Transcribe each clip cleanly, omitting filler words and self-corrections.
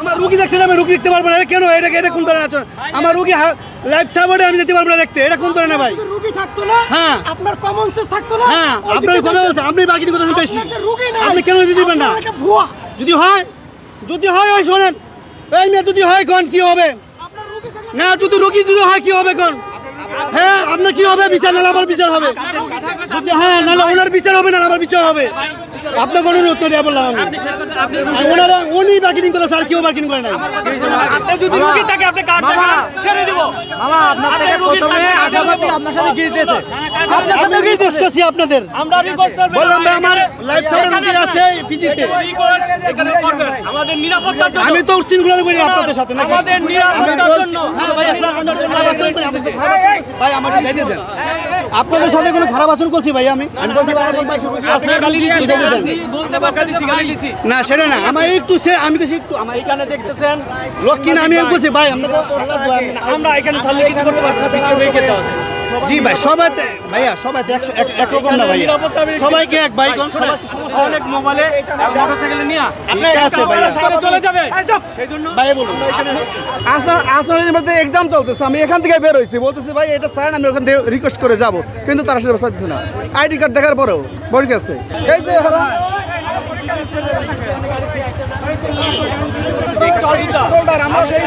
আমার রোগী দেখতে যাবে, রোগী দেখতে পারবো না, এটা কেন? এটা কোন ধরনের আচরণ? আমার রোগী লাইফ সাপোর্টে আমি যেতে পারবো না দেখতে, এটা কোন ধরনের ভাই? রোগী থাকতো না, হ্যাঁ আপনার কমন সেন্স থাকতো না, হ্যাঁ আপনার কথা বলছেন, আপনি বাকি কথা বেশি, রোগী না আপনি কেন দিতে দিবেন না? এটা ভুয়া। যদি হয় ওই শোনেন, এই মেয়ে যদি হয় কোন কি হবে আপনার রোগী থাকলে না, যদি রোগী যদি হয় কি হবে কোন? হ্যাঁ আপনার কি হবে? বিচার নাহলে আমার বিচার হবে, যদি হ্যাঁ নাহলে ওনার বিচার হবে, না আমার বিচার হবে। আপনাকে অনুরোধ করে বললাম আমি, ওনারা উনি বার্গেনিং করে, স্যার কেউ বার্গেনিং করে নাই। আপনি যদি রোগী থাকে আপনি কার্ড দেখান, ছেড়ে দিব। মামা আপনার থেকে প্রথমে আশাবাদ থেকে আপনার সাথে গিজ দিয়েছে। আমি রিকোয়েস্ট করছি আপনাদের, আমরা রিকোয়েস্ট করব, বললাম ভাই আমার লাইফ সাপোর্ট রোগী আছে পিজিতে, রিকোয়েস্ট এখানে করবেন আমাদের নিরাপত্তার জন্য। আমি তো উচ্চিনগুলো করি আপনাদের সাথে নাকি? আমাদের আমি নিরাপত্তার বলছি জন্য। হ্যাঁ ভাই, ভাই আমাকে গাইতে দেন, আপনাদের সাথে কোনো খারাপ আচরণ করছি ভাই? আমি বলছি আপনি গালি দিচ্ছি, বলতে পারছি গালি দিচ্ছি না, সেটা না, আমার একটু আমি কিছু একটু আমার এখানে দেখতেছেন লক্ষ্মী না, আমি বলছি ভাই আমরা এখানে ছাড়লে কিছু করতে পারবো না, পিছনে হয়ে যেতে হবে। জি ভাই, সবাইতে ভাইয়া সবাইতে একরকম না ভাইয়া, সবাইকে এক ভাই কোন অনেক মোবাইলে মোটরসাইকেলে নিয়ে ঠিক আছে ভাইয়া, চলে যাবে, সেজন্য ভাই বলুন। আসনের মধ্যে এক্সাম চলতেছে, আমি এখান থেকে বের হয়েছি, বলতেছি ভাই এটা স্যার আমি ওখান থেকে রিকোয়েস্ট করে যাব, কিন্তু তারা সেটা বসা দিচ্ছে না। আইডি কার্ড দেখার পরেও বড়ি কাছে এই যে আমরা সেই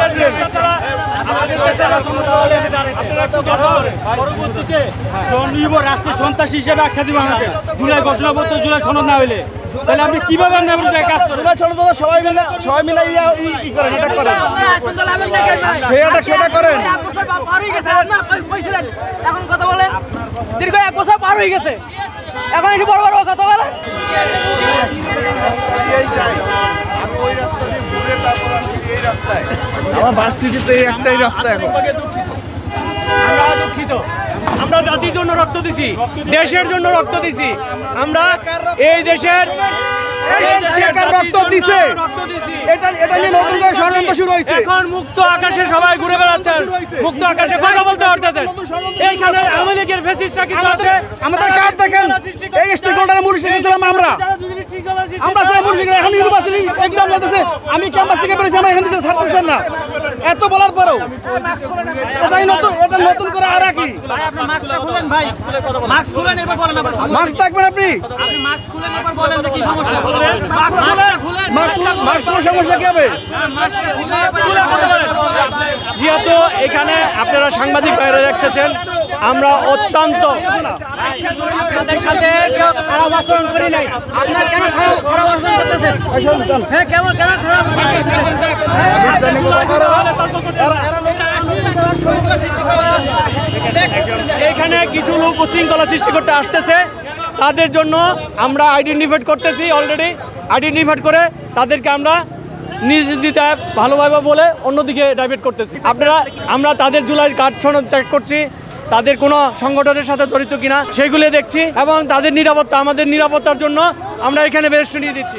পরবর্তীতে রাষ্ট্রের সন্ত্রাসী হিসেবে আখ্যা দিব আমাদের। জুলাই ঘোষণাপত্র, জুলাই সনদ না হইলে তাহলে আপনি কিভাবে কাজ করবেন? সবাই মিলে ই করেন, এটা করেন, সেটা করেন। এখন কথা বলেন, দীর্ঘ 1 বছর পার হয়ে গেছে, এখন একটু বড় বড় কথা বলেন। আমি ওই রাস্তা দিয়ে ঘুরে তারপর আসছি এই রাস্তায়, আমার ভার্সিটিতে একটাই রাস্তা এখন। আমরা দুঃখিত, আমরা জাতির জন্য রক্ত দিছি, দেশের জন্য রক্ত দিছি, আমরা এই দেশের রক্ত দিছে, এটা নিয়ে নতুন করে ষড়যন্ত্র শুরু হয়েছে। এখন মুক্ত আকাশে সবাই ঘুরে বেড়াচ্ছেন, মুক্ত আকাশে কথা বলতে পারতেছেন। এইখানে আওয়ামী লীগের ফ্যাসিস্টরা কিছু আছে, আমাদের কার্ড দেখেন, এই স্টেক হোল্ডারে মুড়িয়ে ছিলাম আমরা এখন ইউনিভার্সিটি এক্সাম চলতেছে, আমি ক্যাম্পাস থেকে বেরোছি, আমরা এখান থেকে ছাড়তেছেন না। এত বলার পরেও এটা নতুন করে আর কি মাস্ক থাকবেন আপনি, সমস্যা কি হবে? যেহেতু এখানে আপনারা সাংবাদিক বাইরে দেখতেছেন, আমরা অত্যন্ত আপনাদের সাথে কেউ খারাপ আচরণ করি নাই, আপনার কেন খারাপ আচরণ করতেছেন? হ্যাঁ কেমন খারাপ আচরণ করতেছেন? এখানে কিছু লোক উচ্ছৃঙ্খলা সৃষ্টি করতে আসতেছে, তাদের জন্য আমরা আইডেন্টিফাইড করতেছি, অলরেডি আইডেন্টিফাইড করে তাদেরকে আমরা নিজ দিতে ভালোভাবে বলে অন্যদিকে ডাইভার্ট করতেছি। আমরা তাদের জুলাই কার্ড সনদ চেক করছি, তাদের কোনো সংগঠনের সাথে জড়িত কিনা সেগুলো দেখছি, এবং তাদের নিরাপত্তা, আমাদের নিরাপত্তার জন্য আমরা এখানে বেস্ট নিয়ে দিচ্ছি।